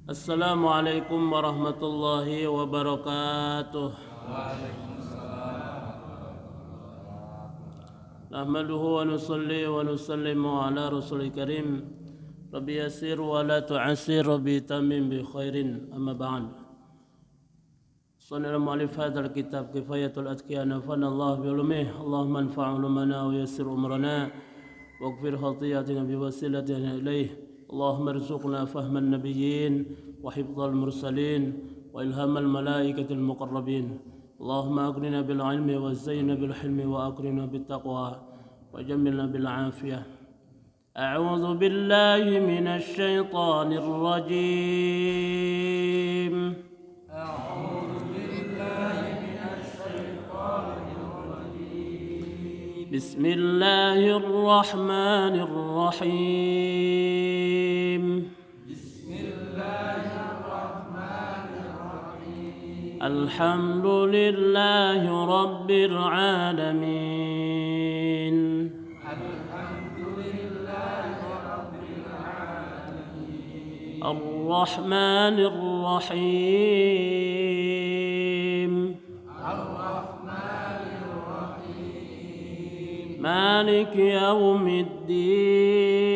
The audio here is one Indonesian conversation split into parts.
Assalamualaikum warahmatullahi wabarakatuh. Nahmaduhu wa nusalli wa nusallimu ala rasulil karim. Rabbi yassir wa la tu'assir, rabbi tamim bi khairin, amma ba'd. Sanad mu'allif hadzal kitab Kifayatul Atqiya, nafa'ana Allah bi ulumih. Allahumma anfa' ulumana wa yassir umrana waghfir khati'atina bi wasilatina ilaih. اللهم ارزقنا فهم النبيين وحفظ المرسلين وإلهام الملائكة المقربين. اللهم أغننا بالعلم وزينا بالحلم وأكرمنا بالتقوى وجملنا بالعافية. أعوذ بالله من الشيطان الرجيم. بسم الله الرحمن الرحيم. الحمد لله رب العالمين. الرحمن الرحيم. مالك يوم الدين.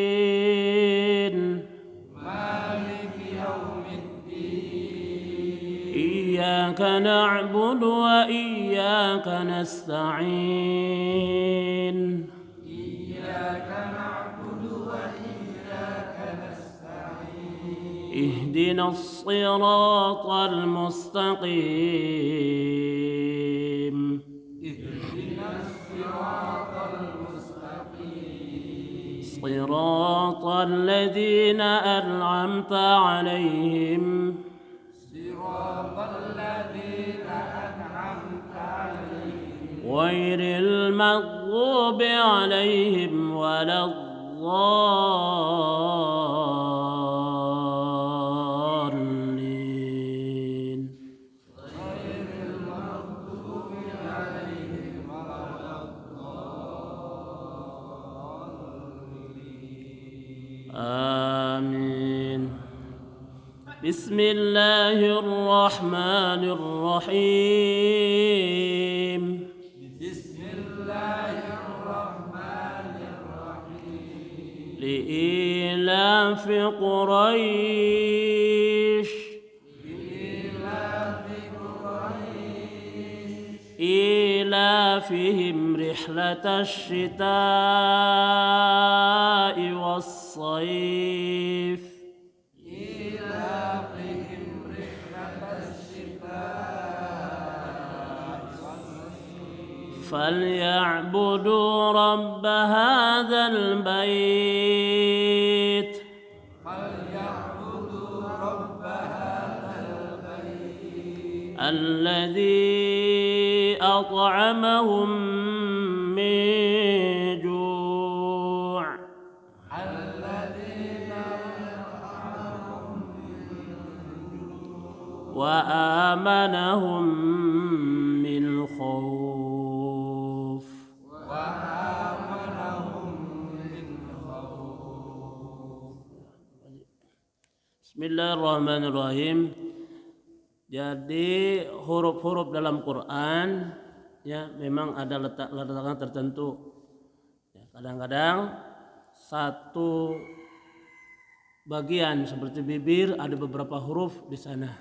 إياك نعبد وإياك نستعين. اهدنا الصراط المستقيم. صراط الذين أنعمت عليهم غير المغضوب عليهم ولا الضالين. آمين. بسم الله الرحمن الرحيم. لإيلاف قريش إيلافهم رحلة الشتاء والصيف فليعبدوا رب هذا البيت الذي أطعمهم من جوع وآمنهم من خوف. Bismillahirrahmanirrahim. Jadi huruf-huruf dalam Quran ya memang ada letak-letaknya tertentu. Ya, kadang-kadang satu bagian seperti bibir ada beberapa huruf di sana.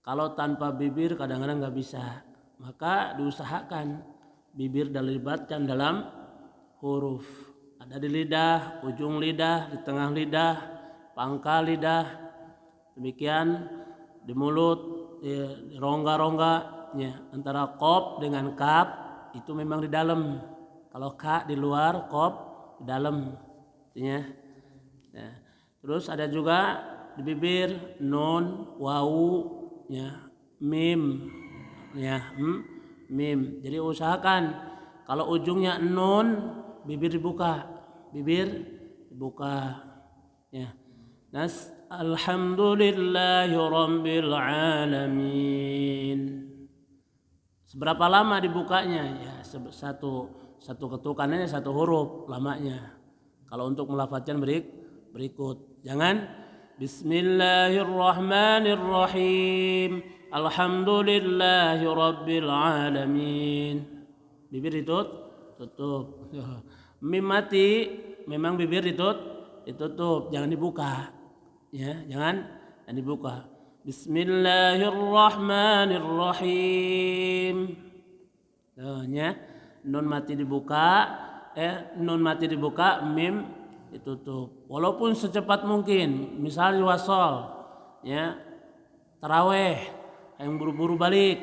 Kalau tanpa bibir kadang-kadang nggak bisa. Maka diusahakan bibir dilibatkan dalam huruf. Ada di lidah, ujung lidah, di tengah lidah, pangkal lidah, demikian di mulut, di rongga-rongga ya, antara qaf dengan kaf itu memang di dalam. Kalau ka di luar, qaf di dalam ya. Ya. Terus ada juga di bibir nun, wawu ya, mim ya, mim. Jadi usahakan kalau ujungnya nun bibir dibuka ya. Alhamdulillahi rabbil alamin. Seberapa lama dibukanya? Ya satu ketukannya satu huruf lamanya. Kalau untuk melafadzkan berikut, jangan Bismillahirrahmanirrahim. Alhamdulillahi rabbil alamin. Bibir tutup. Mim mati, memang bibir ditutup, jangan dibuka. Ya, jangan dibuka. Bismillahirrahmanirrahim. Ya, nun mati dibuka, mim ditutup. Walaupun secepat mungkin, misalnya wasol, ya, taraweh, yang buru-buru balik,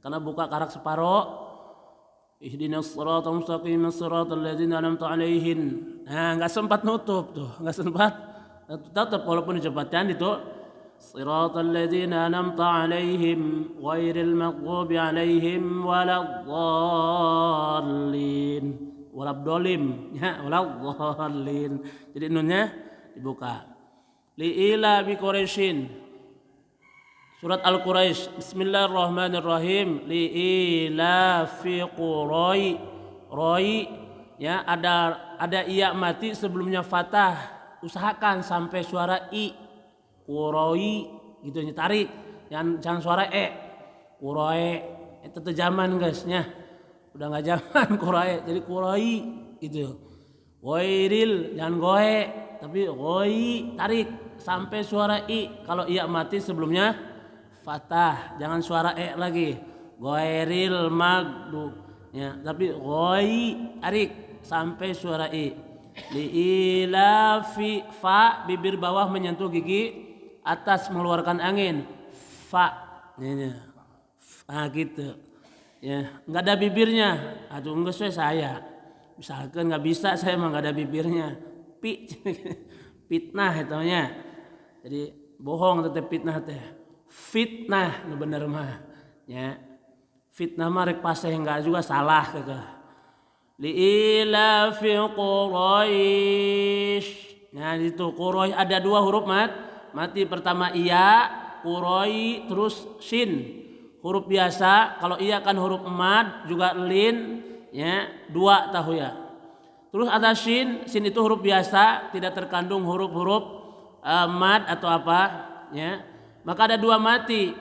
karena buka karak separoh. Ihdinas siratal mustaqim siratal ladzina an'amta 'alaihim. Nah, enggak sempat nutup tuh, enggak sempat. Tetap walaupun dicepatkan itu siratal ladzina an'amta 'alaihim ghairil maghdubi 'alaihim waladdallin. Waladdolim, ya, waladdolim. Jadi nunnya dibuka. Li'ila bi Quraisyin. Surat Al-Quraisy. Bismillahirrahmanirrahim. Li'ila fi Quroi. Roi, ya, ada iya mati sebelumnya fathah. Usahakan sampai suara i. Quroi gitu, tarik. Jangan suara e. Quroi itu zaman guys, ya. Udah enggak zaman Quroi, jadi Quroi gitu. Ghairil, jangan goe, tapi goi, tarik sampai suara i. Kalau iya mati sebelumnya fathah, jangan suara e lagi. Ghairil maghdub, ya, tapi goi, tarik sampai suara i. Li'ila fi fa, bibir bawah menyentuh gigi atas mengeluarkan angin. Fa, nah gitu, ya, nggak ada bibirnya. Aduh, enggak sesuai saya. Misalkan nggak bisa, saya emang nggak ada bibirnya. Fitnah itunya. Jadi bohong teteh fitnah teh. Fitnah nu bener mah, ya. Fitnah mah rek paseh enggak juga salah kekeh. Li'ila fi Quraisy. Nah itu Quraisy ada dua huruf mati. Pertama iya, Quraisy, terus sin. Huruf biasa, kalau iya kan huruf mad, juga lin, ya, dua tahu ya. Terus ada sin itu huruf biasa, tidak terkandung huruf-huruf mad atau apa, ya. Maka ada dua mati,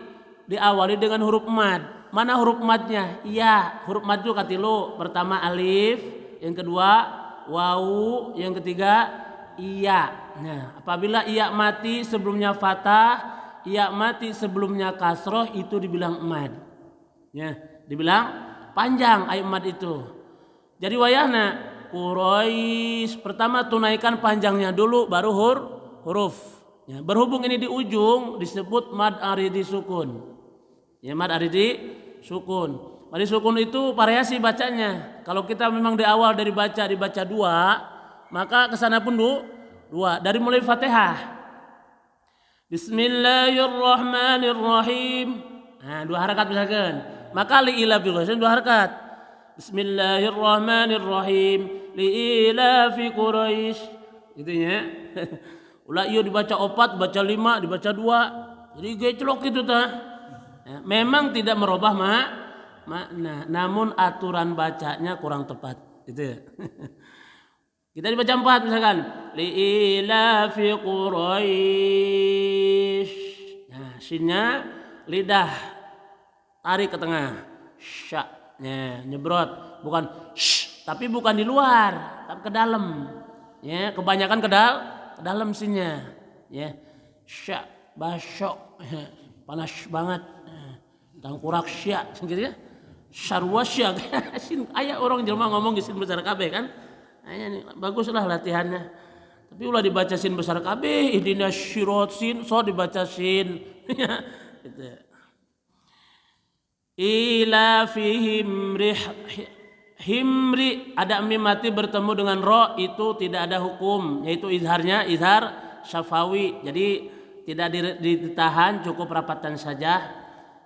diawali dengan huruf mad. Mana huruf madnya? Iya, huruf mad itu katilu. Pertama alif, yang kedua wawu, yang ketiga iya. Nah, apabila iya mati sebelumnya fathah, iya mati sebelumnya kasroh, itu dibilang mad. Ya, dibilang panjang ayat mad itu. Jadi wayahna Quraisy, pertama tunaikan panjangnya dulu, baru huruf. Ya, berhubung ini di ujung disebut mad aridi sukun. Ya, mad aridi sukun. Mad sukun itu variasi bacanya. Kalau kita memang di awal dari dibaca dua, maka kesana pun dua. Dari mulai Fatihah. Bismillahirrahmanirrahim. Nah, dua harakat misalkan. Maka li'ila fi Quraisy dua harakat. Bismillahirrahmanirrahim. Li'ila fi Quraisy. Gitu ya. Ulah iya dibaca 4, dibaca 5, dibaca 2. Jadi geclok itu tah. Ya, memang tidak merubah makna, namun aturan bacanya kurang tepat. Gitu ya. Kita dibaca 4 misalkan. Li'ila fi Quraisy. Nah, sinnya lidah tarik ke tengah. Sya. Ya, nyebrot, bukan sh, tapi bukan di luar, tapi ke dalam. Ya, kebanyakan ke dalam sinnya, ya. Sya, basyok, panas banget. Tangkurak sya, gitu ya. Syarwasya, sin aya orang jelema ngomong sin besar kabeh kan. Aya nih, baguslah latihannya. Tapi ulah dibaca sin besar kabeh, ihdinas syirat sin, so dibaca sin. Gitu. Ila fihim himri, ada mim mati bertemu dengan ro, itu tidak ada hukum, yaitu izharnya izhar syafawi, jadi tidak ditahan, cukup rapatan saja.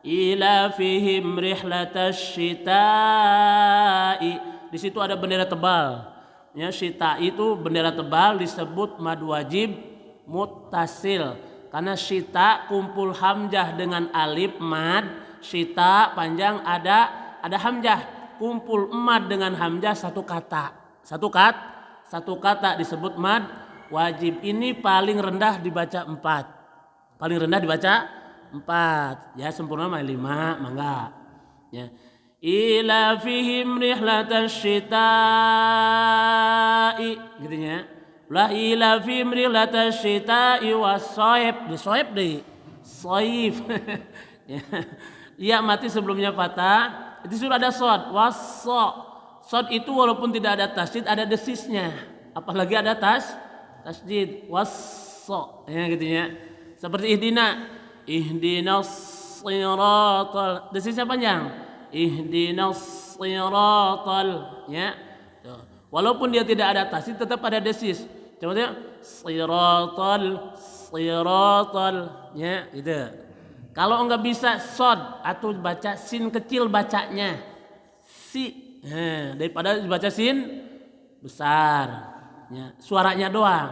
Ila fihim rihlatash syita'i, di situ ada bendera tebal, ya. Syita itu bendera tebal, disebut mad wajib muttasil karena syita kumpul hamzah dengan alif mad. Syita panjang ada hamzah, kumpul mad dengan hamzah satu kata disebut mad wajib ini paling rendah dibaca 4. Paling rendah dibaca 4. Ya sempurna mah 5, mangga. Ya. Ila fihim rihlatash syita'i gitu ya. La ila fihim rihlatash syita'i was-shaib. Di-shaib deh. Shaif. Ya. Ya mati sebelumnya fathah. Itu sudah ada shad, was-sha. Shad itu walaupun tidak ada tasydid ada desisnya. Apalagi ada tasydid, was-sha. Ya gitu ya. Seperti ihdinas siratal. Desisnya panjang. Ihdinas siratal, ya. Walaupun dia tidak ada tasydid tetap ada desis. Contohnya siratal, ya gitu. Kalau enggak bisa shad atau baca sin kecil bacanya si, daripada dibaca sin besar, ya. Suaranya doang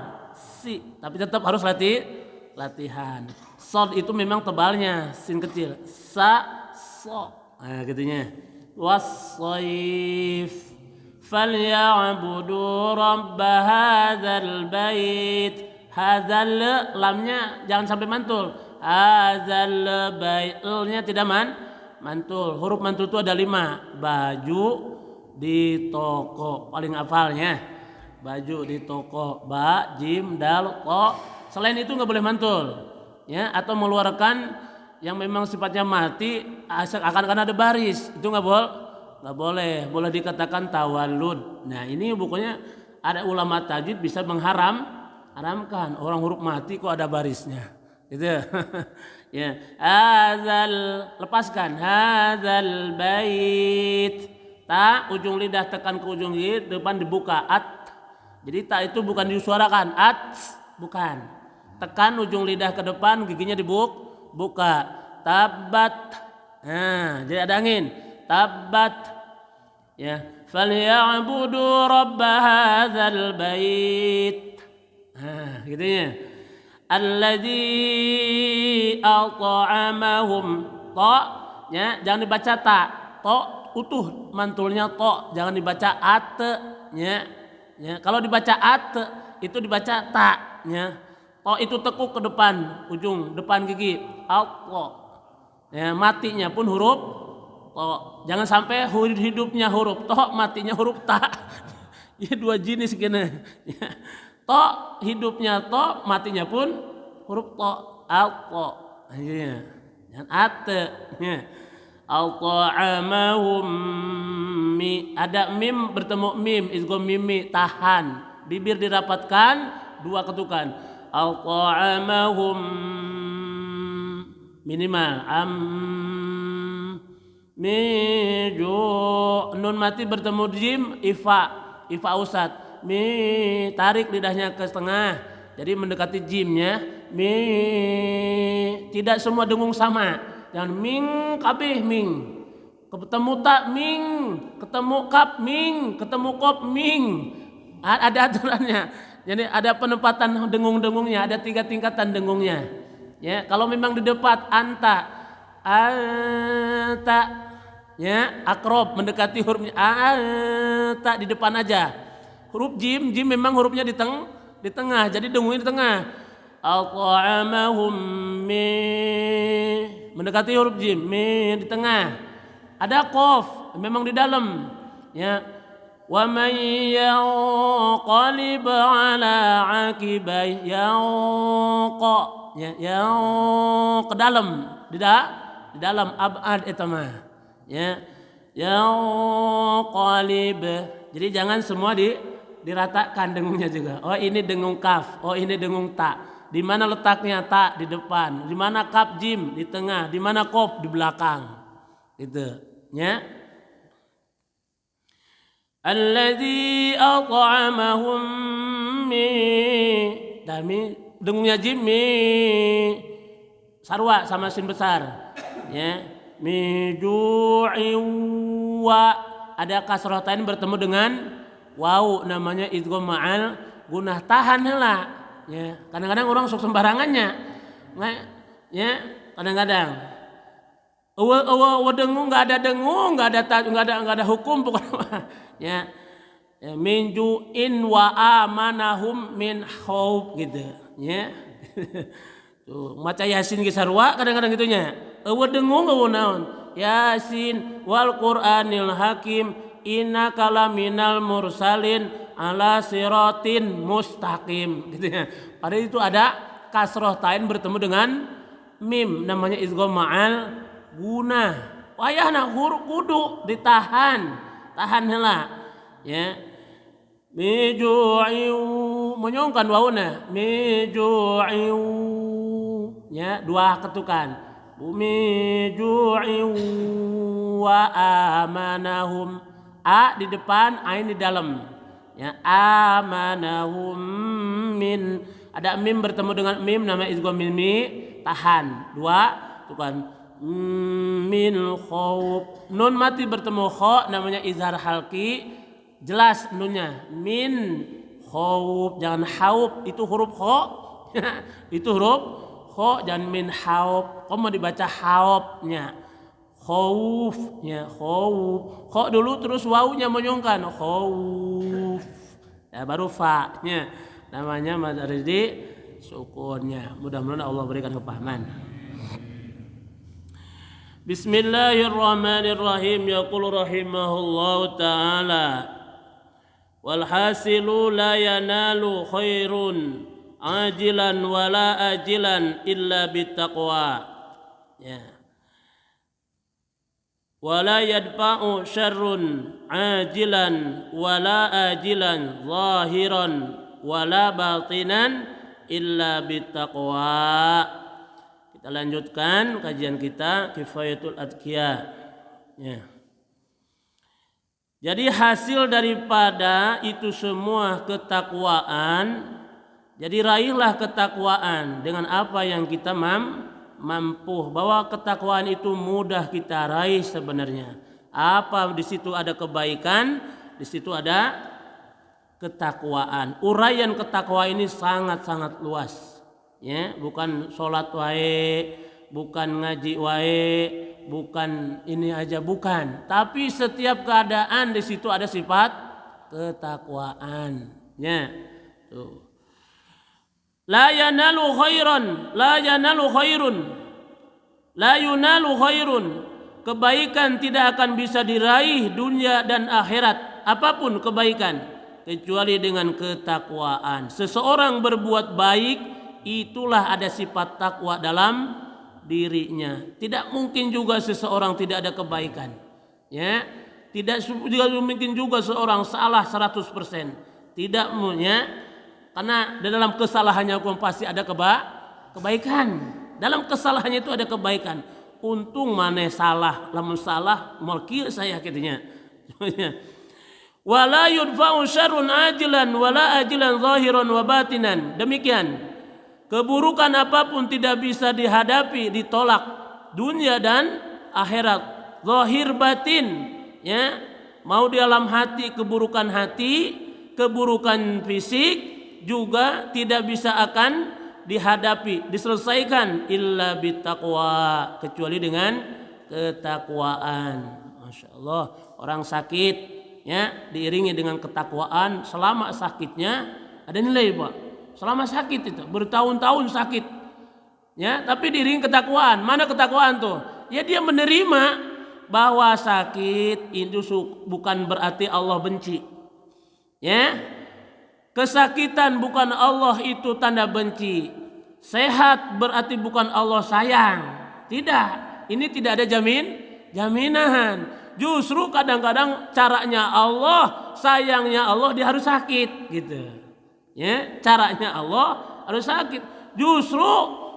si, tapi tetap harus latihan. Shad itu memang tebalnya, sin kecil, sa, so. Nah, gitunya. Was-shaif falyabudu rabb hadzal bait. Hadzal lamnya jangan sampai mantul. Hadzal bait-nya tidak mantul. Huruf mantul itu ada 5. Baju di toko, paling hafalnya. Baju di toko, ba, jim, dal, to. Selain itu enggak boleh mantul. Ya, atau mengeluarkan yang memang sifatnya mati akan ada baris, itu nggak boleh dikatakan tawallud. Nah ini bukunya ada ulama tajwid bisa mengharamkan orang huruf mati kok ada barisnya gitu. Ya hadzal, lepaskan hadzal bait, ta ujung lidah tekan ke ujung gigi, depan dibuka at, jadi ta itu bukan disuarakan at, bukan, tekan ujung lidah ke depan, giginya buka, tabat. Nah, jadi ada angin. Tabat. Ya, falyabudu rabb hadzal bait. Nah, gitu ya. Alladzi at'amahum. Ta, ya, jangan dibaca ta. To utuh mantulnya to, jangan dibaca at, ya. Ya, kalau dibaca at itu dibaca ta, ya. To itu tekuk ke depan, ujung depan gigi. Alto. Ya, matinya pun huruf to. Jangan sampai hidupnya huruf to, matinya huruf ta. Ya 2 jenis gini. Ya. To hidupnya to, matinya pun huruf to. Alto. Ya. Jangan ate. Ya. Al-ta'amahum mi. Ada mim bertemu mim, izgham mimi, tahan. Bibir dirapatkan, 2 ketukan. Al-ta'amahum minimal miju, nun mati bertemu jim, ifa usad, mi tarik lidahnya ke setengah jadi mendekati jimnya, mi tidak semua dengung sama, jangan ming kabeh ming, ketemu tak ming, ketemu kap ming, ketemu kop ming, ada aturannya. Jadi ada penempatan dengung-dengungnya, ada 3 tingkatan dengungnya. Ya, kalau memang di depan anta, ya, akrob mendekati hurufnya, anta di depan aja. Huruf jim memang hurufnya di tengah, jadi dengungnya di tengah. Al-ta'amahum mi, mendekati huruf jim, mi di tengah. Ada qaf, memang di dalam. Ya. Wa man yanqalib ala aqibai yanqa, ya ke dalam, di dalam abad itu mah, ya yanqalib, jadi jangan semua diratakan dengungnya juga. Oh ini dengung kaf, oh ini dengung ta, di mana letaknya ta di depan, di mana kaf jim di tengah, di mana qaf di belakang, itu ya. Alladzi at'amahum min, dami dengungnya jim mi sarwa sama sin besar, ya mi ju'i wa, ada kasrotain bertemu dengan waw, namanya idgham ma'al gunah, tahan heula, ya kadang-kadang orang sok sembarangannya, ya kadang-kadang dengung, nggak ada hukum pokoknya. Ya, Ya, min ju'in wa amanahum min khauf gitu ya. Tuh maca Yasin ge sarua kadang-kadang gitunya. Eueuh dengung eueuh naon. Yasin wal Qur'anil Hakim innaka laminal mursalin ala siratin mustaqim gitu ya. Padahal itu ada kasroh tain bertemu dengan mim namanya idgham ma'al gunah. Wayahna huruf kudu ditahan, tahan heula ya. Miju'iu menyongkan wauna miju'iu ya dua ketukan miju'iu wa amanahum a di depan ain di dalam ya amanahum min ada mim bertemu dengan mim namanya idgham mimi tahan dua tukan min khauf nun mati bertemu kha namanya izhar halqi jelas nunnya min khauf jangan hauf itu huruf kha itu huruf kha jangan min hauf kamu dibaca haufnya khaufnya khauf kha dulu terus wawunya menyongkan khauf ya baru fa-nya namanya mad aridi sukunnya mudah-mudahan Allah berikan kepahaman. Bismillahirrahmanirrahim yaqulu rahimahullahu ta'ala walhasilu la yanalu khairun ajilan wala ajilan illa bittaqwa ya wala yadfa'u syarrun ajilan wala ajilan zahiran wala batinan illa bittaqwa. Kita lanjutkan kajian kita Kifayatul Adqiya ya. Jadi hasil daripada itu semua ketakwaan. Jadi raihlah ketakwaan dengan apa yang kita mampu. Bahwa ketakwaan itu mudah kita raih sebenarnya. Apa di situ ada kebaikan, di situ ada ketakwaan. Uraian ketakwa ini sangat-sangat luas. Ya, bukan sholat wae, bukan ngaji wae, bukan ini aja bukan, tapi setiap keadaan di situ ada sifat ketakwaan. Ya, tuh. La yanalu khairan, la yanalu khairun, la yunalu khairun. Kebaikan tidak akan bisa diraih dunia dan akhirat, apapun kebaikan kecuali dengan ketakwaan. Seseorang berbuat baik, itulah ada sifat takwa dalam dirinya. Tidak mungkin juga seseorang tidak ada kebaikan. Ya, tidak mungkin juga seorang salah 100%. Tidak ya. Karena dalam kesalahannya pasti ada kebaikan. Dalam kesalahannya itu ada kebaikan. Untung maneh salah, lamun salah moal kieu saya katanya. Wala yudfa'u syarrun ajilan wala ajilan zahiran wa batinan. Demikian. Keburukan apapun tidak bisa dihadapi, ditolak dunia dan akhirat. Zahir batin, ya, mau di dalam hati keburukan fisik juga tidak bisa akan dihadapi, diselesaikan illa bittaqwa kecuali dengan ketakwaan. Masya Allah, orang sakit, ya, diiringi dengan ketakwaan selama sakitnya ada nilai, Pak. Selama sakit itu bertahun-tahun sakit, ya, tapi diiringi ketakwaan. Mana ketakwaan tuh? Ya dia menerima bahwa sakit itu bukan berarti Allah benci, ya. Kesakitan bukan Allah itu tanda benci. Sehat berarti bukan Allah sayang. Tidak. Ini tidak ada jaminan. Justru kadang-kadang caranya Allah, sayangnya Allah dia harus sakit gitu. Ya, caranya Allah harus sakit. Justru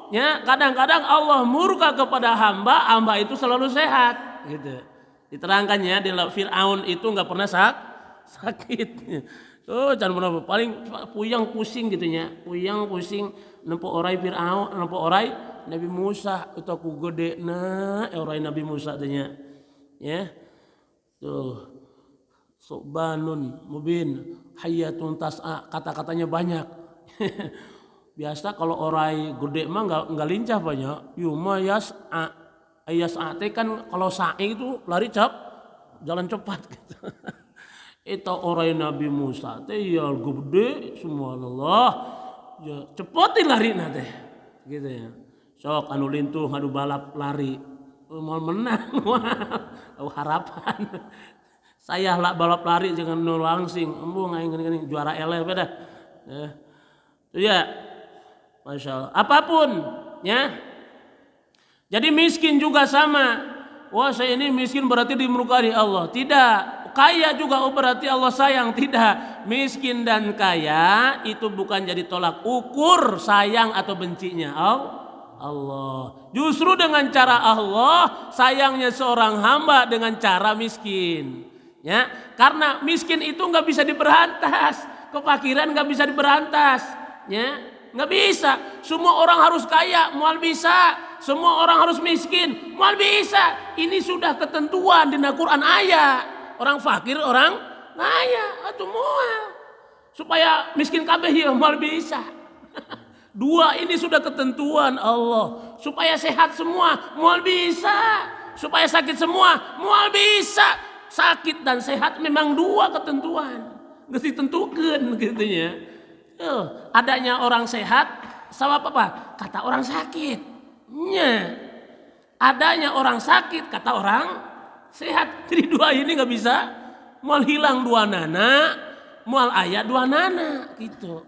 ya kadang-kadang Allah murka kepada hamba itu selalu sehat gitu. Diterangkannya di Fir'aun itu enggak pernah sakit. Oh, jangan pernah paling puyang pusing gitu nya. Puyang pusing nempo orai Fir'aun, nempo orai Nabi Musa itu aku gede orai Nabi Musa teh nya. Ya. Tuh. Subhanun mubin hayatun tas'a, kata-katanya banyak. Biasa kalau orai gede mah enggak lincah banyak. Yuma yas'a. Yas'a teh kan kalau sa'i itu lari jalan cepat gitu. Eta orang Nabi Musa teh ya gede semua Allah. Ya cepetin lari teh. Gitu ya. Sok anu lintuh ngadu balap lari. Mau menang. Harapan. Saya lah balap lari jangan nu langsing. Embung aing juara eleh beda. Ya. Masya Allah. Apapun ya. Jadi miskin juga sama. Wah saya ini miskin berarti dimurkai Allah. Tidak. Kaya juga berarti Allah sayang. Tidak. Miskin dan kaya itu bukan jadi tolak ukur sayang atau bencinya Allah. Justru dengan cara Allah sayangnya seorang hamba dengan cara miskin. Ya, karena miskin itu nggak bisa diberantas. Kefakiran nggak bisa diberantas. Ya, nggak bisa. Semua orang harus kaya, mual bisa. Semua orang harus miskin, mual bisa. Ini sudah ketentuan di Al-Quran ayat. Orang fakir, orang kaya, atau mual. Supaya miskin kabeh ya mual bisa. Dua ini sudah ketentuan Allah. Supaya sehat semua, mual bisa. Supaya sakit semua, mual bisa. Sakit dan sehat memang dua ketentuan. Nggak ditentukan gitu ya. Adanya orang sehat sama apa? Kata orang sakit. Adanya orang sakit kata orang sehat. Jadi dua ini nggak bisa. Mual hilang dua nana, mual ayah dua nana gitu.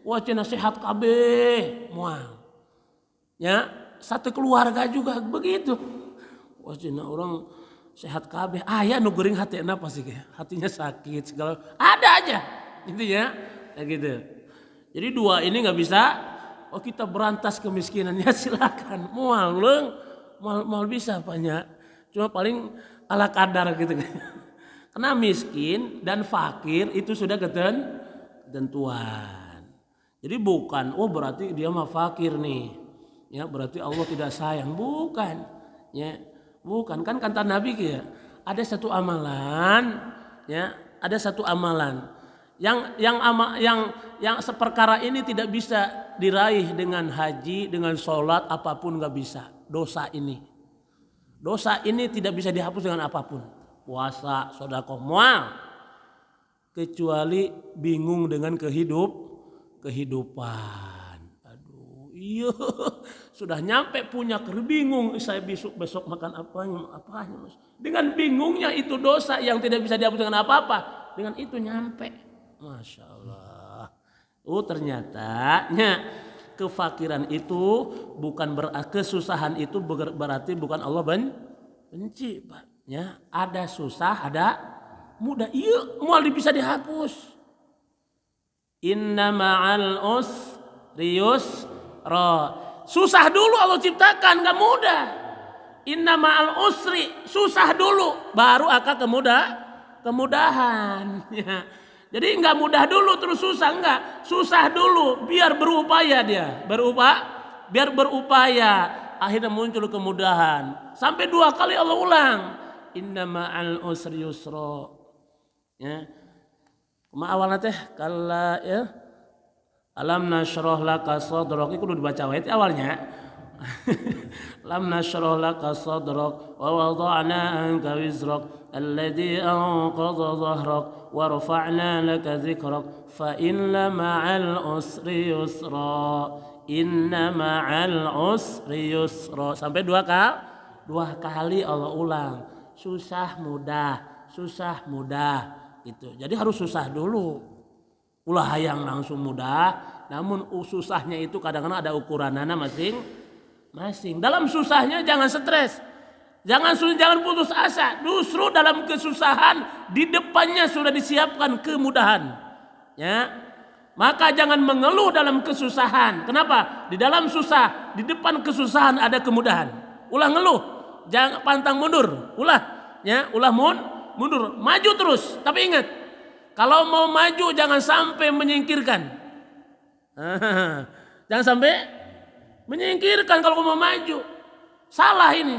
Wah cina sehat kabeh mual. Ya satu keluarga juga begitu. Wah cina orang sehat kabeh. Ayah nu geuring hatena pasti hatinya sakit segala ada aja gitu ya. Kayak gitu. Jadi dua ini nggak bisa. Oh kita berantas kemiskinannya silakan. Mual bisa banyak. Cuma paling ala kadar gitu. Karena miskin dan fakir itu sudah ketentuan. Jadi bukan, oh berarti dia mah fakir nih. Ya berarti Allah tidak sayang. Bukan. Ya, bukan kan kata Nabi ya. Ada satu amalan, ya, ada satu amalan yang seperkara ini tidak bisa diraih dengan haji, dengan sholat, apapun nggak bisa. Dosa ini tidak bisa dihapus dengan apapun. Puasa, sedekah, mual, kecuali bingung dengan kehidupan. Aduh, iya, sudah nyampe punya bingung. Saya besok makan apanya. Dengan bingungnya itu dosa yang tidak bisa dihapus dengan apa-apa. Dengan itu nyampe. Masya Allah. Ternyata kefakiran itu bukan kesusahan itu berarti bukan Allah benci, Pak. Ya, ada susah, ada mudah. Iya, mual bisa dihapus. Inna ma'al usri yusra. Susah dulu Allah ciptakan, enggak mudah. Inna ma'al usri, susah dulu baru akan kemudahan. Ya. Jadi enggak mudah dulu terus susah, enggak. Susah dulu biar berupaya dia. Biar berupaya. Akhirnya muncul kemudahan. Sampai 2 kali Allah ulang. Inna ma'al usri yusra. Ya. Awalnya teh kala ya. Alam nashrah laka sadrak. Itu kudu dibaca ayat awalnya. Lam nashrah laka sadrak wa wada'na anka wizrak alladhi anqadha dhahrak wa rafa'na laka dhikrak fa inna ma'al usri yusra. Inna ma'al usri yusra. Sampai 2 kali Allah ulang. Susah mudah gitu. Jadi harus susah dulu. Ulah hayang langsung mudah, namun susahnya itu kadang-kadang ada ukuranana masing-masing. Dalam susahnya jangan stres. Jangan putus asa. Justru dalam kesusahan di depannya sudah disiapkan kemudahan. Ya. Maka jangan mengeluh dalam kesusahan. Kenapa? Di dalam susah, di depan kesusahan ada kemudahan. Ulah ngeluh, jangan pantang mundur. Ulah mundur, maju terus. Tapi ingat, kalau mau maju jangan sampai menyingkirkan. Jangan sampai menyingkirkan kalau mau maju. Salah ini.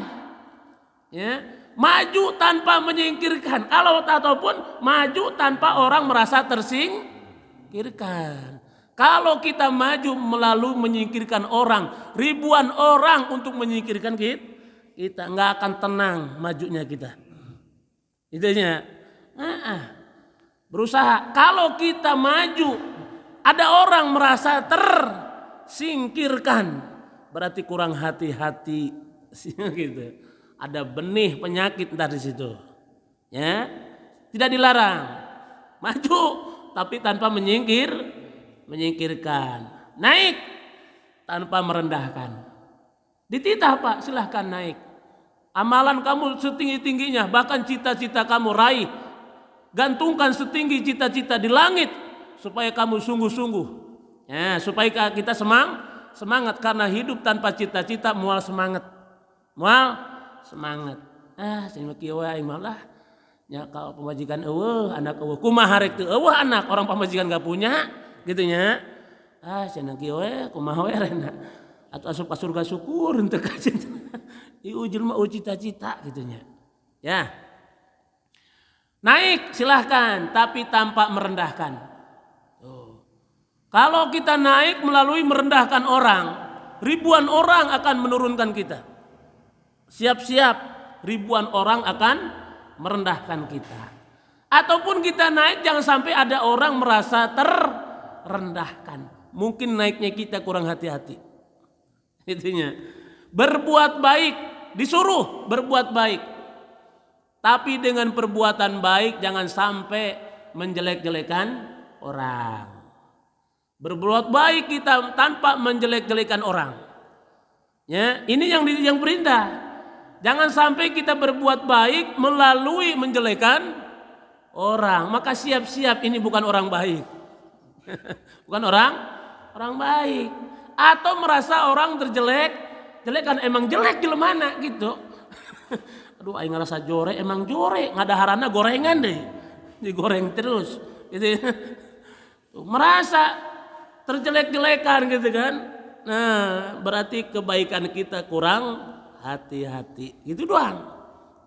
Ya, maju tanpa menyingkirkan. Ataupun maju tanpa orang merasa tersingkirkan. Kalau kita maju melalui menyingkirkan orang, ribuan orang untuk menyingkirkan kita nggak akan tenang majunya kita. Itunya. Berusaha. Kalau kita maju, ada orang merasa tersingkirkan, berarti kurang hati-hati. Gitu. Ada benih penyakit entar di situ. Ya, tidak dilarang maju, tapi tanpa menyingkirkan. Naik tanpa merendahkan. Dititah Pak, silahkan naik. Amalan kamu setinggi-tingginya, bahkan cita-cita kamu raih. Gantungkan setinggi cita-cita di langit supaya kamu sungguh-sungguh. Ya, supaya kita semangat karena hidup tanpa cita-cita mual semangat. Sing kieu wae malah nya kalau pemajikan anak kumaha rek teu anak orang pemajikan gak punya gitu nya. Cenah kieu we kumaha we rena. Atuh asup ka surga syukur henteu ka cinta. Ieu jelema cita-cita gitu nya. Ya. Naik silahkan tapi tanpa merendahkan. Kalau kita naik melalui merendahkan orang, ribuan orang akan menurunkan kita. Siap-siap ribuan orang akan merendahkan kita. Ataupun kita naik jangan sampai ada orang merasa terrendahkan. Mungkin naiknya kita kurang hati-hati. Itunya. Berbuat baik, disuruh berbuat baik. Tapi dengan perbuatan baik jangan sampai menjelek-jelekan orang. Berbuat baik kita tanpa menjelek-jelekan orang. Ya, ini yang perintah. Jangan sampai kita berbuat baik melalui menjelekan orang. Maka siap-siap ini bukan orang baik. Bukan orang baik. Atau merasa orang terjelek kan emang jelek jelemana gitu. Aduh aing ngerasa jore emang jore, ngadaharana gorengan deh. Digoreng terus gitu. Merasa terjelek-jelekan gitu kan. Nah, berarti kebaikan kita kurang hati-hati. Gitu doang.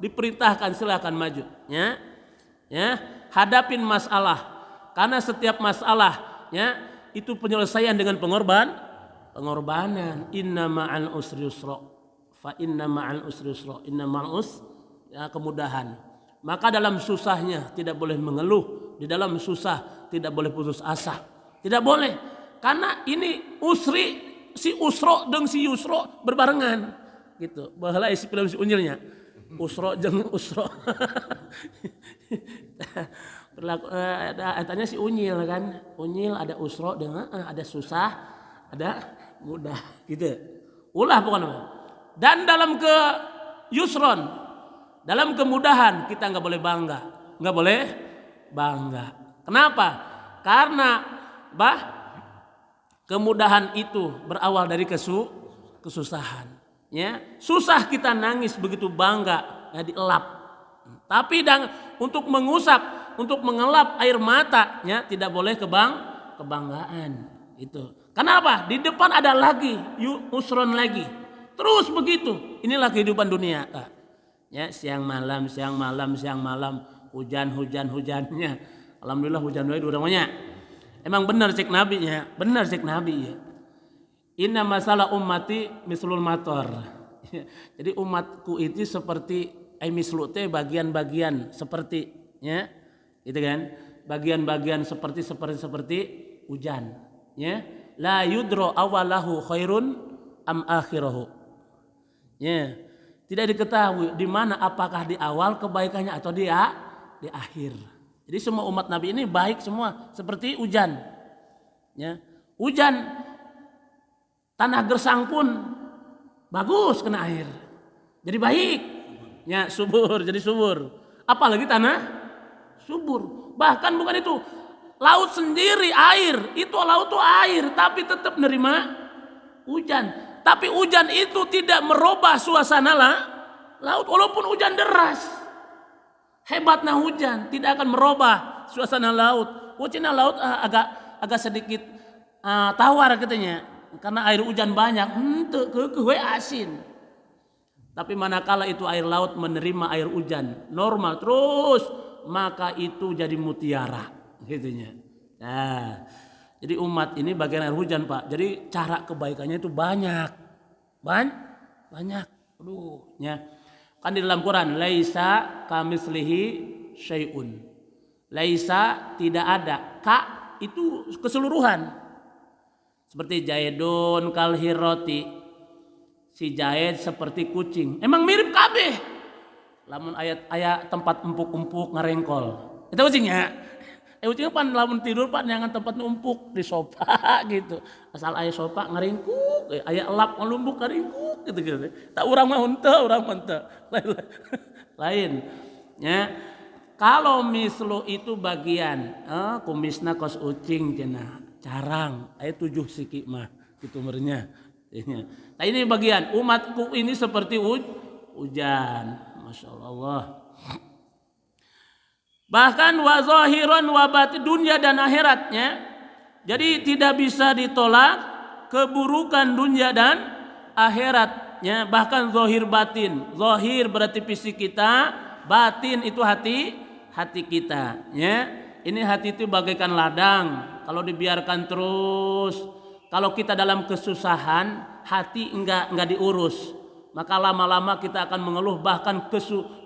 Diperintahkan silakan maju, ya. Ya, hadapin masalah. Karena setiap masalah, ya, itu penyelesaian dengan pengorbanan. Inna ma'al usri yusra. Fa inna ma'al usri yusra. Inna ma'al ya, kemudahan. Maka dalam susahnya tidak boleh mengeluh, di dalam susah tidak boleh putus asa. Tidak boleh. Karena ini usri, si usro dan si yusro berbarengan. Gitu. Baheula isi film si unyilnya. Usro jeung usro. Berlaku tanya si unyil kan. Unyil ada usro dengan ada susah, ada mudah gitu. Ulah pokoknya. Dan dalam ke yusron, dalam kemudahan kita nggak boleh bangga, nggak boleh bangga. Kenapa? Karena kemudahan itu berawal dari kesusahan. Ya, susah kita nangis begitu bangga, ya dielap. Tapi untuk mengusap, untuk mengelap air mata, ya tidak boleh kebanggaan. Itu. Kenapa? Di depan ada lagi, usron lagi. Terus begitu. Inilah kehidupan dunia. Ya, siang malam, hujannya. Alhamdulillah hujan wae durangnya. Emang benar cek nabinya, ya. Inna masalah ummati mislul mator. Jadi umatku itu seperti mislu teh bagian-bagian seperti, ya. Gitu kan? Bagian-bagian seperti hujan, ya. La yudro awalahu khairun am akhirahu. Ya. Tidak diketahui di mana apakah di awal kebaikannya atau di akhir. Jadi semua umat Nabi ini baik semua seperti hujan. Ya. Hujan tanah gersang pun bagus kena air. Jadi baik. Ya, jadi subur. Apalagi tanah subur. Bahkan bukan itu. Laut sendiri air. Itu laut itu air. Tapi tetap nerima hujan. Tapi hujan itu tidak merubah suasana laut. Walaupun hujan deras. Hebatnya hujan. Tidak akan merubah suasana laut. Cina laut agak sedikit tawar katanya. Karena air hujan banyak, keueuh asin. Tapi manakala itu air laut menerima air hujan normal terus, maka itu jadi mutiara, gitunya. Nah, jadi umat ini bagian air hujan Pak. Jadi cara kebaikannya itu banyak. Aduh, ya. Kan di dalam Quran, laisa kamislihi syai'un. Laisa tidak ada. Ka itu keseluruhan. Seperti Jaidun kalhiroti. Si Jaid seperti kucing. Emang mirip kabeh. Lamun ayat tempat empuk-empuk ngarengkol. Itu kucingnya. Kucingnya pan lamun tidur pan jangan tempat numpuk di sofa gitu. Asal aya sofa ngaringkuk, aya elap ngelumbuk ngaringkuk gitu. Tak urang mah henteu, lain. Ya. Kalau mislu itu bagian, kumisna kos ucing cenah, carang, aya 7 siki mah gitu merenya. Nah ini bagian umatku ini seperti hujan. Masya Allah. Bahkan wa zahiran wa batin, dunia dan akhiratnya. Jadi tidak bisa ditolak keburukan dunia dan akhiratnya. Bahkan zahir batin. Zahir berarti fisik kita, batin itu hati kita. Ya. Ini hati itu bagaikan ladang. Kalau dibiarkan terus, kalau kita dalam kesusahan, hati enggak diurus. Maka lama-lama kita akan mengeluh, bahkan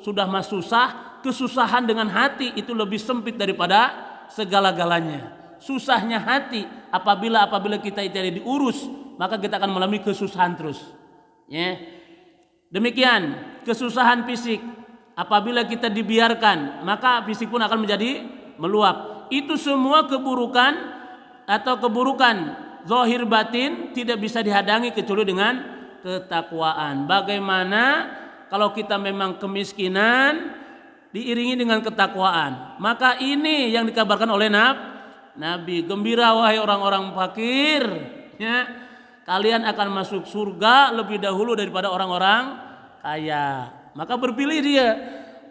sudah susah. Kesusahan dengan hati itu lebih sempit daripada segala-galanya. Susahnya hati apabila kita tidak diurus, maka kita akan mengalami kesusahan terus. Ya. Demikian kesusahan fisik apabila kita dibiarkan, maka fisik pun akan menjadi meluap. Itu semua keburukan zahir batin tidak bisa dihadangi kecuali dengan ketakwaan. Bagaimana kalau kita memang kemiskinan diiringi dengan ketakwaan, maka ini yang dikabarkan oleh Nabi, gembira wahai orang-orang fakir, ya, kalian akan masuk surga lebih dahulu daripada orang-orang kaya. Maka berpilih dia,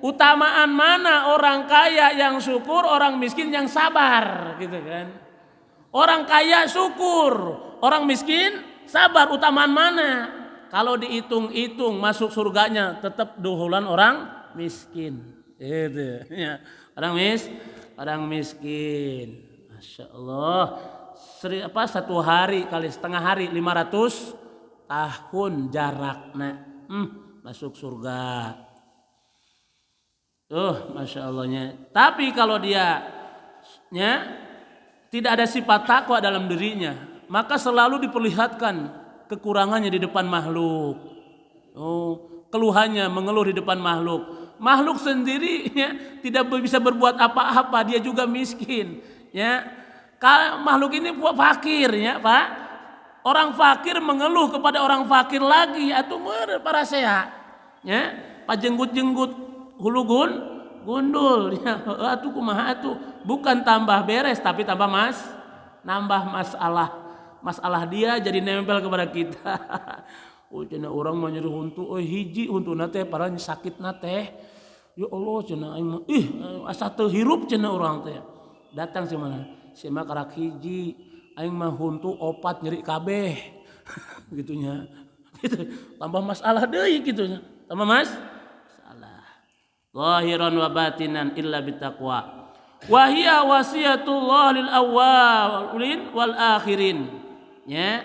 utamaan mana orang kaya yang syukur, orang miskin yang sabar, gitu kan? Orang kaya syukur, orang miskin sabar, utamaan mana? Kalau dihitung-hitung masuk surganya tetap dahuluan orang miskin. Itu ya. Orang miskin. Masya Allah. Satu hari kali setengah hari 500 tahun jaraknya. Masuk surga. Masya Allahnya. Tapi kalau dia tidak ada sifat takwa dalam dirinya, maka selalu diperlihatkan kekurangannya di depan makhluk. Keluhannya mengeluh di depan makhluk. Makhluk sendiri tidak bisa berbuat apa-apa, dia juga miskin. Ya, makhluk ini fakir, ya Pak. Orang fakir mengeluh kepada orang fakir lagi, atau para sehat. Ya, pajenggut-jenggut hulu gundul. Ya, atuh kumaha atuh, bukan tambah beres tapi nambah masalah dia jadi nempel kepada kita. Cenah orang mah nyeri huntu, hiji huntuna teh parah sakit teh. Ya Allah cenah aing asa teu hirup cenah urang teh. Datang si mana? Si mah karak hiji, aing mah huntu opat nyeri kabeh. Gitunya. Gitu. Tambah masalah deui gitunya. Tambah masalah. Zahiran wa batinan illa bitaqwa. Wa hiya wasiyatullah lil awwalin wal akhirin. Ya.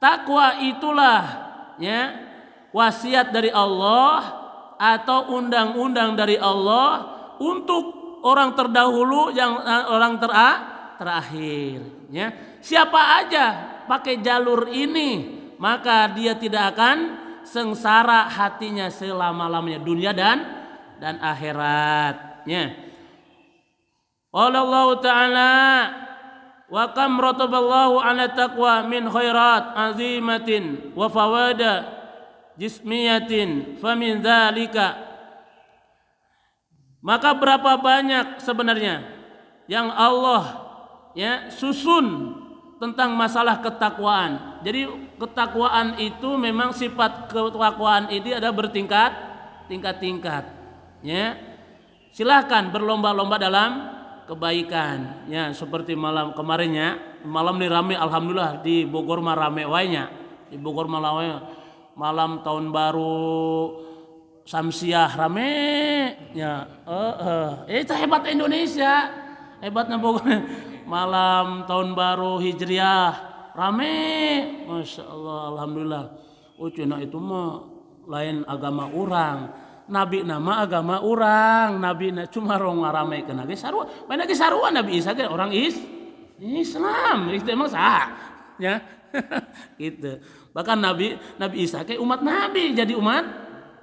Takwa itulah wasiat dari Allah atau undang-undang dari Allah untuk orang terdahulu yang orang terakhir. Ya. Siapa aja pakai jalur ini, maka dia tidak akan sengsara hatinya selama-lamanya, dunia dan akhiratnya. Allah Ta'ala wa kam rataballahu ala taqwa min khairat azimatin wa fawada jismiyatin famin dzalika. Maka berapa banyak sebenarnya yang Allah susun tentang masalah ketakwaan. Jadi ketakwaan itu memang sifat ketakwaan ini ada tingkat-tingkat. Ya. Silahkan berlomba-lomba dalam kebaikan. Ya, seperti malam kemarinnya, malam ini rame alhamdulillah di Bogor mah rame wainya. Di Bogor mah malam tahun baru Samsiah rame ya. Itu hebat Indonesia. Hebatnya Bogor. Malam tahun baru Hijriah rame. Masya Allah alhamdulillah. Cenah itu mah lain agama orang. Nabi nama agama orang, Nabi cuma rong ngaramai ke Nabi sarua. Mana ke sarua Nabi Isa ke orang Islam, itu emang sah, ya. Gitu. Bahkan Nabi Isa ke umat Nabi, jadi umat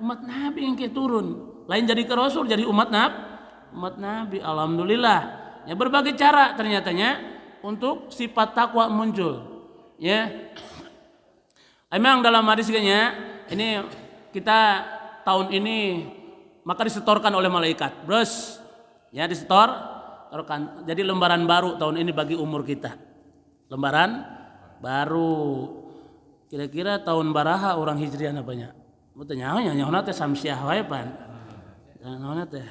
Nabi yang ke turun. Lain jadi ke Rasul, jadi umat Nabi. Alhamdulillah. Ya berbagai cara ternyatanya untuk sifat takwa muncul. Ya. Emang dalam hadisnya ini kita tahun ini maka disetorkan oleh malaikat. Bros, ya disetorkan. Jadi lembaran baru tahun ini bagi umur kita. Lembaran baru. Kira-kira tahun baraha orang Hijriah banyak. Mun nyaho teh samsiah wae pan. Naon teh?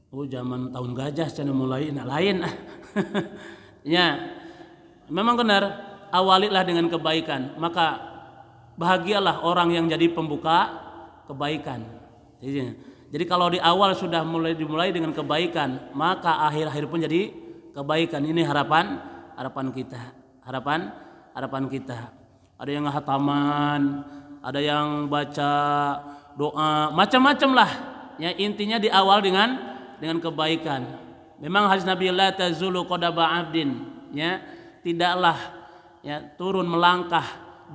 Oh zaman tahun gajah cenah mulai lain. Ya. Memang benar, awalilah dengan kebaikan, maka bahagialah orang yang jadi pembuka kebaikan. Jadi kalau di awal sudah dimulai dengan kebaikan, maka akhir-akhir pun jadi kebaikan. Ini harapan kita. Harapan kita. Ada yang hataman, ada yang baca doa, macam-macam lah. Ya intinya di awal dengan kebaikan. Memang hadis Nabi la tazulu qadama 'abdin, ya, tidaklah ya turun melangkah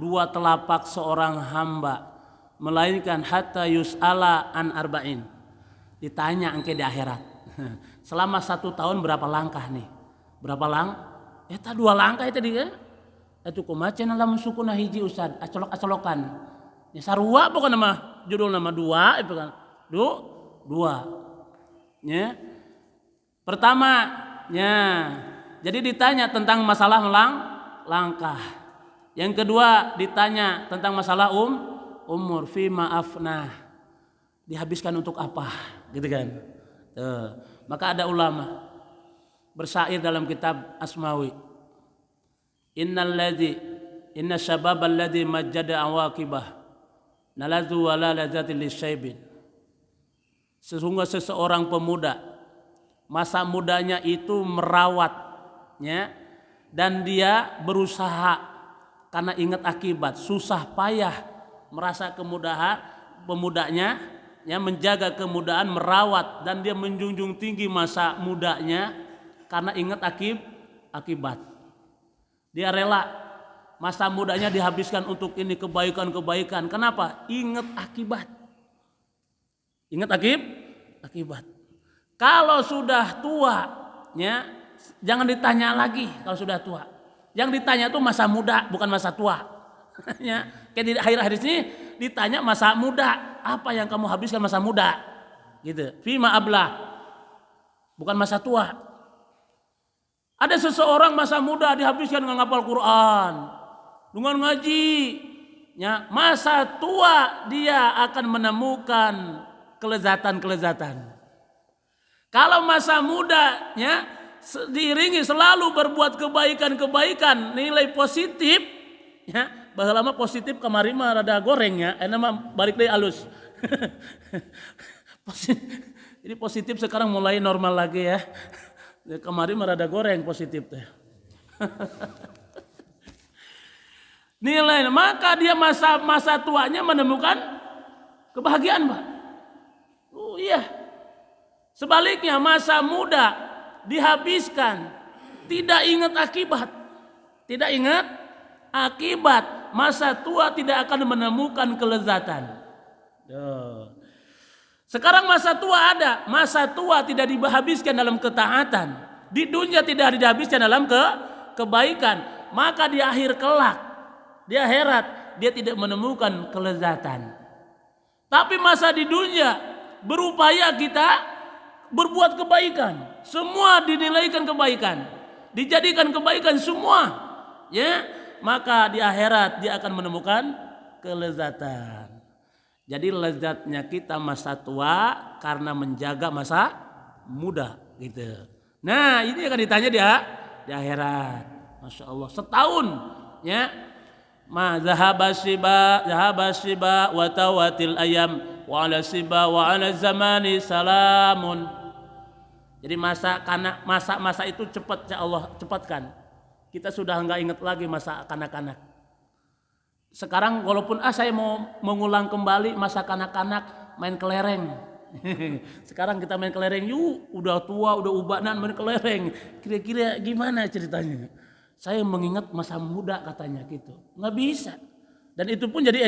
dua telapak seorang hamba melainkan hatta yus'ala an arba'in. Ditanya engke di akhirat. Selama 1 tahun berapa langkah nih? Berapa eta 2 langkah itu dia. Atuh kumaha cenah lamun sukuna hiji ustad acolok-acolokan. Ya sarua pokona mah judul nama 2 itu kan. 2. Ya. Pertama, ya. Jadi ditanya tentang masalah langkah. Yang kedua ditanya tentang masalah umur fi ma'afnah. Dihabiskan untuk apa? Gitu kan. Maka ada ulama bersyair dalam kitab Asmawi. Inna syababal ladzi majjada awaqibah nalazu wala lazatil lisyaibin. Sesungguhnya seseorang pemuda masa mudanya itu merawatnya dan dia berusaha karena ingat akibat, susah payah merasa pemudanya ya menjaga kemudahan, merawat dan dia menjunjung tinggi masa mudanya karena ingat akibat. Dia rela masa mudanya dihabiskan untuk ini kebaikan. Kenapa? Ingat akibat. Akibat. Kalau sudah tua, ya jangan ditanya lagi kalau sudah tua. Yang ditanya itu masa muda, bukan masa tua. Ya, kayak di akhir-akhir ini ditanya masa muda, apa yang kamu habiskan masa muda? Gitu. Fima ablah. Bukan masa tua. Ada seseorang masa muda dihabiskan dengan ngapal Quran, dengan ngaji. Ya, masa tua dia akan menemukan kelezatan. Kalau masa muda ya diiringi selalu berbuat kebaikan, nilai positif ya, baheula mah positif kamari mah rada goreng ya, enak mah balik deui alus. Jadi positif sekarang mulai normal lagi ya. Kemarin mah rada goreng positif teh. Nilai, maka dia masa tuanya menemukan kebahagiaan, Pak. Oh iya. Sebaliknya masa muda dihabiskan tidak ingat akibat, masa tua tidak akan menemukan kelezatan. Sekarang masa tua ada, masa tua tidak dihabiskan dalam ketaatan, di dunia tidak dihabiskan dalam kebaikan, maka di akhir kelak, di akhirat dia tidak menemukan kelezatan. Tapi masa di dunia berupaya kita berbuat kebaikan, semua dinilaikan kebaikan, dijadikan kebaikan semua, ya, maka di akhirat dia akan menemukan kelezatan. Jadi lezatnya kita masa tua karena menjaga masa muda, gitu. Nah ini akan ditanya dia di akhirat, masya Allah, setahun, ya. Ma zahaba siba wa tawatil ayam wa ala siba wa ala zamani salamun. Jadi masa itu cepat, ya Allah cepatkan. Kita sudah enggak ingat lagi masa kanak-kanak. Sekarang walaupun saya mau mengulang kembali masa kanak-kanak main kelereng. Sekarang kita main kelereng, yuk udah tua, udah ubanan main kelereng. Kira-kira gimana ceritanya? Saya mengingat masa muda katanya gitu. Nggak bisa. Dan itu pun jadi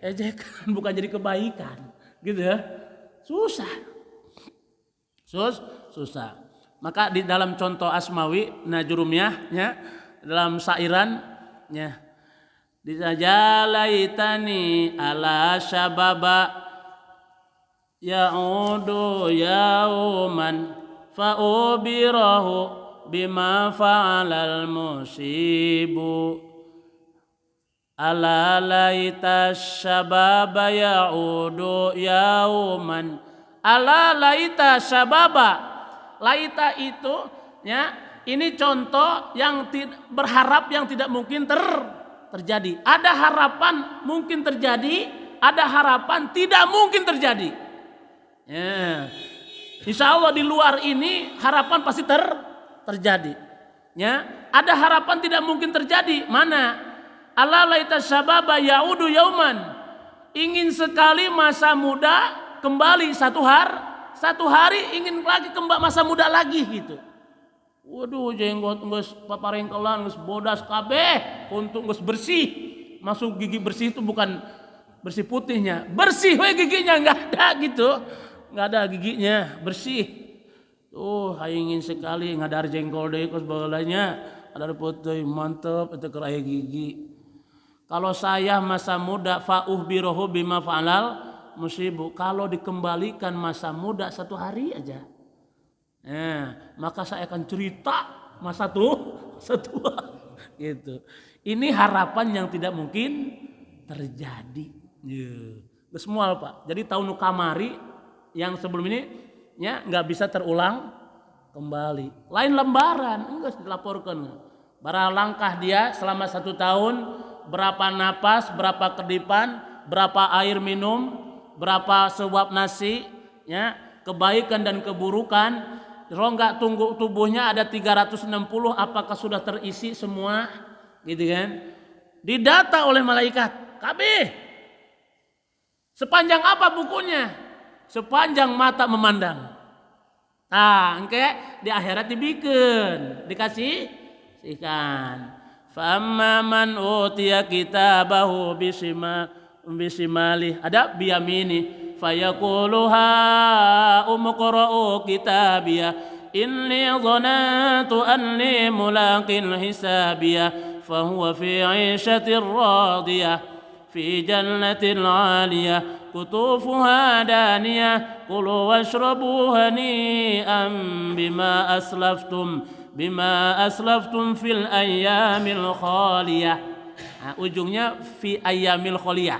ejekan bukan jadi kebaikan. Gitu ya. Susah. Susah. Maka di dalam contoh Asmawi najrumiyahnya dalam sairannya Dijalaitani ala syababa ya'udu yauman fa'ubirahu bima fa'alal musibu ala laita syababa ya'udu yauman ala laita syababa. Laita itu ya ini contoh yang berharap yang tidak mungkin terjadi. Ada harapan mungkin terjadi, ada harapan tidak mungkin terjadi. Ya. Insya Allah di luar ini harapan pasti terjadi. Ya. Ada harapan tidak mungkin terjadi. Mana? Ala laita syababa yaudu yauman. Ingin sekali masa muda kembali satu hari ingin lagi kembali masa muda lagi gitu. Waduh jenggot geus paparengkelan geus bodas kabeh untuk geus bersih. Masuk gigi bersih itu bukan bersih putihnya, bersih we giginya enggak ada gitu. Enggak ada giginya, bersih. Tuh ingin sekali ngadar jengkol deui kos baheulanya, ada putih mantep eta keur aya gigi. Kalau saya masa muda fa'uhbirohu bima fa'alal musibu, kalau dikembalikan masa muda satu hari aja. Maka saya akan cerita masa setua gitu. Ini harapan yang tidak mungkin terjadi. Semua Pak. Jadi tahun kamari yang sebelum ini ya nggak bisa terulang kembali. Lain lembaran enggak dilaporkan. Bara langkah dia selama 1 tahun, berapa napas, berapa kedipan, berapa air minum, berapa sesuap nasi, ya kebaikan dan keburukan. Rongga tunggu tubuhnya ada 360, apakah sudah terisi semua gitu kan, didata oleh malaikat kabeh. Sepanjang apa bukunya? Sepanjang mata memandang. Engke di akhirat dibikeun, dikasih ikan. Fa amma man utiya kitabahu bisimali, ada biyamini fayaqulu ha umqra'u kitabiyah inni dhanantu anni mulaqin hisabiyah fahuwa fi 'ishatin radiyah fi jannatin 'aliyah qutufuha daniyah kulu washrabu hani'an bima aslaftum fil ayyamil khaliyah. Ujungnya fi ayyamil khaliyah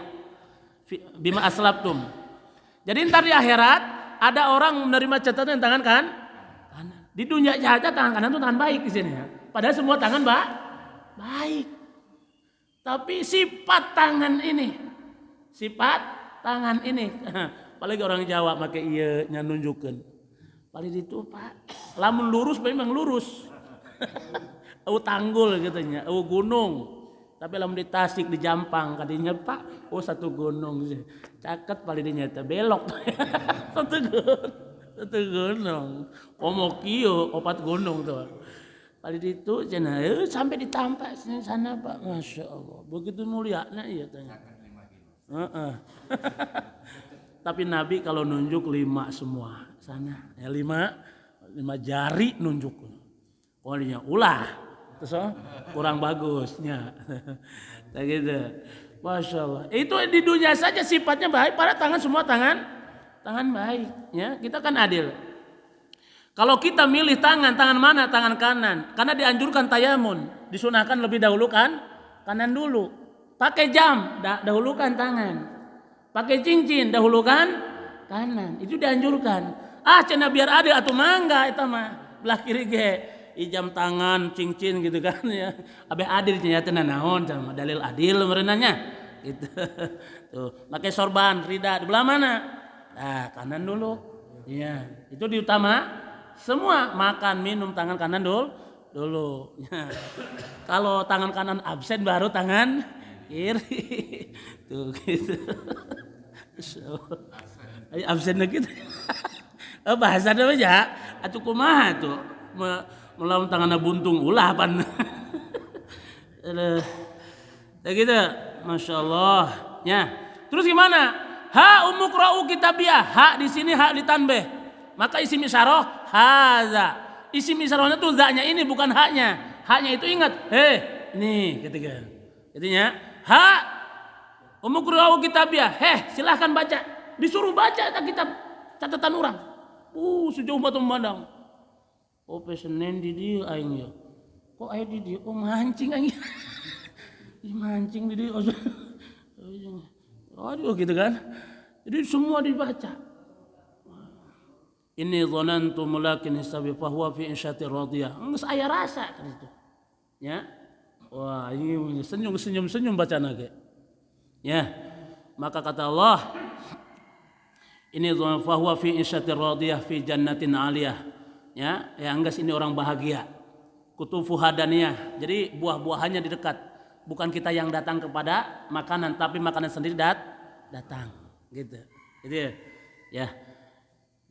bima aslaftum. Jadi ntar di akhirat ada orang menerima catatan tangan kanan. Di dunia aja tangan kanan itu tangan baik di sini ya. Padahal semua tangan baik. Tapi sifat tangan ini, apalagi orang Jawa make ieu nya nunjukkeun. Paling itu Pak, lamun lurus memang lurus. Au tanggul katanya, au gunung. Tapi lamun di Tasik di Jampang kadinya Pak, satu gunung sih. Caket paling dinyata belok. satu gunung. Komo kieu 4 gunung tuh. Paling itu cenah sampai ditampak sana Pak. Masya Allah. Begitu mulianya iya tanya. Tapi Nabi kalau nunjuk 5 semua sana. Ya 5 jari nunjuk. Pokoknya ulah. Terus kurang bagusnya. Kayak gitu. Masya Allah. Itu di dunia saja sifatnya baik. Pada tangan semua tangan baik. Ya, kita kan adil. Kalau kita milih tangan mana? Tangan kanan. Karena dianjurkan tayamun. Disunahkan lebih dahulu kanan dulu. Pakai jam, dahulukan tangan. Pakai cincin, dahulukan kanan. Itu dianjurkan. Cenah biar adil atau mangga itu mah. Belah kiri ge. Ijam tangan, cincin gitu kan ya. Abeh adil ternyata naon sama dalil adil merenanya. Gitu. Tuh, pakai sorban, rida di belah mana? Kanan dulu. Iya, itu diutama. Semua makan, minum tangan kanan dulu. Ya. Kalau tangan kanan absen baru tangan Kiri. Tuh gitu. Ayo absen gitu. Bahasa apa ya? Atuh kumaha tuh? Melawan tanganna buntung ulah pan. Ya gitu. Masya Allah. Ya. Terus gimana? Ha umukra'u kitabiah. Ha di sini ha ditanbih. Maka isim isyarah haza. Isim isyarahnya tuh za-nya ini bukan haknya. Haknya itu ingat. Ini ketiga. Jadinya ha umukra'u kitabiah. Silahkan baca. Disuruh baca kitab catatan orang. Sejauh batu memandang. Pesenen di dia aing ya. Kok aya di dia? Mancing aing. Mancing di dia. Aduh gitu kan. Jadi semua dibaca. Ini dhanantu mulakin hisabi fahuwa fi insyati radiyah. Geus aya rasa kan itu. Ya. Wah, ini senyum bacana ge. Ya. Maka kata Allah, ini fahuwa fi insyati radiyah fi jannatin 'aliyah. Ya, anggas ini orang bahagia. Kutufu hadaniyah. Jadi buah-buahannya di dekat. Bukan kita yang datang kepada makanan, tapi makanan sendiri datang. Gitu. Jadi ya.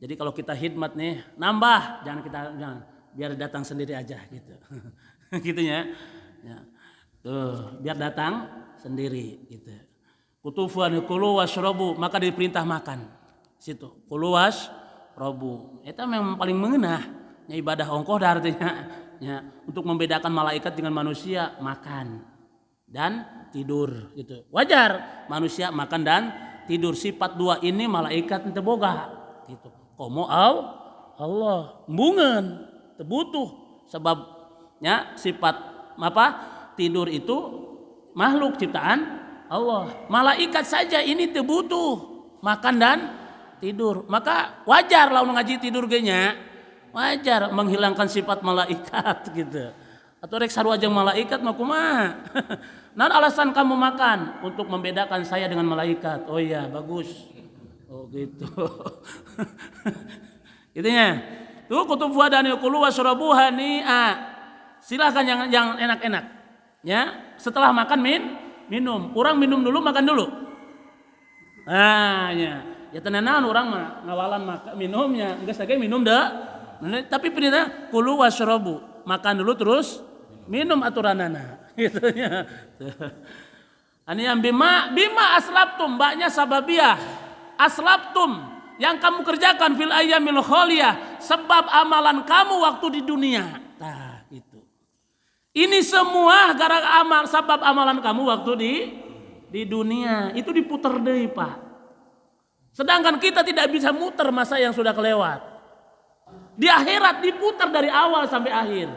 Jadi kalau kita khidmat nih, nambah, jangan biar datang sendiri aja gitu. Gitunya. Ya. Tuh, biar datang sendiri gitu. Kutufuan kulu washrabu, maka diperintah makan. Situ. Kulu washrabu. Itu memang paling mengenah. Ya, ibadah ongkoh artinya ya, untuk membedakan malaikat dengan manusia, makan dan tidur gitu. Wajar manusia makan dan tidur. Sifat dua ini malaikat teu boga gitu. Komo Allah bungeun teu butuh sebabnya sifat tidur itu makhluk ciptaan Allah. Malaikat saja ini teu butuh makan dan tidur. Maka wajar lamun ngaji tidur ge nya. Wajar menghilangkan sifat malaikat gitu. Atau rek sarua jeung malaikat mah kumaha? Naon alasan kamu makan? Untuk membedakan saya dengan malaikat. Oh iya, bagus. Oh gitu. Itunya. Tuh kutub wadani kulu wasyrabu hani'a. Silakan yang enak-enak. Ya, setelah makan minum. Orang minum dulu, makan dulu. Nah, ya. Ya tenanan orang mah ngawalan makan minumnya, geusage minum dah. Tapi perintah kulu wasyrabu. Makan dulu terus minum aturanana. Gitu ya. Ani bima aslabtum, mbaknya sababiyah. Aslabtum yang kamu kerjakan fil ayyamil khaliyah, sebab amalan kamu waktu di dunia. Nah, itu. Ini semua gara amal sebab amalan kamu waktu di dunia. Itu diputar deui, Pak. Sedangkan kita tidak bisa muter masa yang sudah kelewat. Di akhirat diputar dari awal sampai akhir.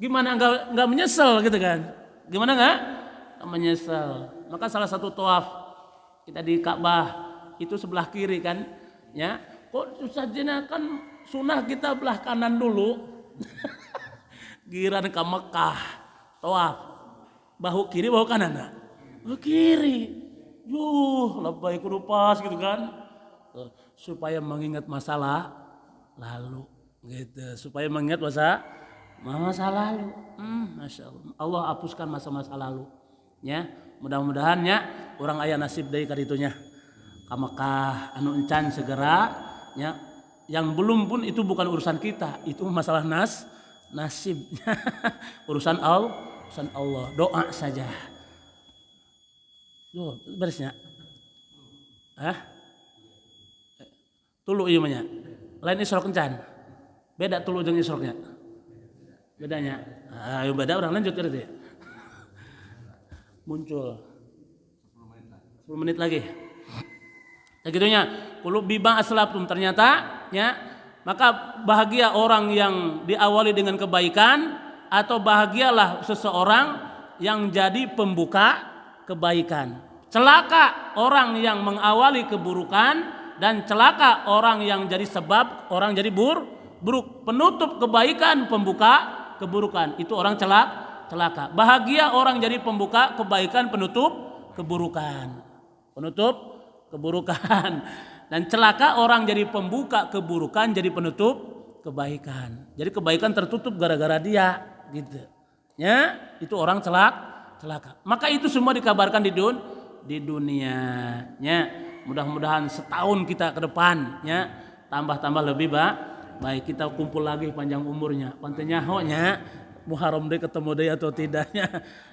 Gimana enggak menyesal gitu kan? Gimana enggak menyesal? Maka salah satu tawaf kita di Ka'bah itu sebelah kiri kan, ya. Kok sajana kan sunah kita belah kanan dulu. Giran ke Mekah, tawaf. Bahu kiri, bahu kanan. Bahu kiri. Lebay kudu pas gitu kan. Supaya mengingat masalah lalu gitu. Supaya mengingat masa lalu. Masya Allah. Allah hapuskan masa-masa lalu. Ya, mudah-mudahan ya orang aya nasib deui ka ditunya. Ka Mekah anu encan segera ya. Yang belum pun itu bukan urusan kita, itu masalah nasib. urusan Allah. Doa saja. Loh, beresnya. Tulu ieu mah nya. Lain isrok encan. Beda tulu jeung isroknya. Bedanya. Beda orang lanjut berarti. Muncul 10 menit lagi. Ya gitunya, qulub bima aslabtum, ternyata ya, maka bahagia orang yang diawali dengan kebaikan, atau bahagialah seseorang yang jadi pembuka kebaikan. Celaka orang yang mengawali keburukan, dan celaka orang yang jadi sebab orang jadi buruk. Penutup kebaikan, pembuka keburukan. Itu orang celaka. Bahagia orang jadi pembuka kebaikan, penutup keburukan. Dan celaka orang jadi pembuka keburukan, jadi penutup kebaikan. Jadi kebaikan tertutup gara-gara dia gitu. Ya, itu orang celaka. celaka. Maka itu semua dikabarkan di dunianya. Mudah-mudahan setahun kita ke depannya tambah-tambah lebih baik, kita kumpul lagi panjang umurnya. Pantenya honya Muharram deh ketemu deh atau tidaknya.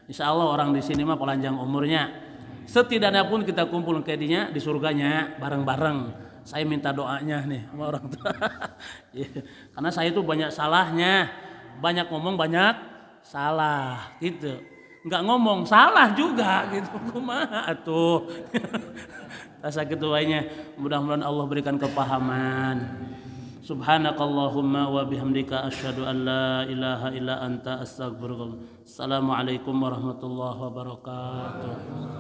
Insya Allah orang di sini mah panjang umurnya. Setidaknya pun kita kumpul kedinya di surganya bareng-bareng. Saya minta doanya nih sama orang tua. Karena saya itu banyak salahnya, banyak ngomong banyak salah gitu. Nggak ngomong salah juga gitu. Kumaha atuh. Rasa ketuanya, mudah-mudahan Allah berikan kepahaman. Subhanakallahumma wa bihamdika asyhadu an la ilaha illa anta astaghfiruka. Assalamualaikum warahmatullahi wabarakatuh.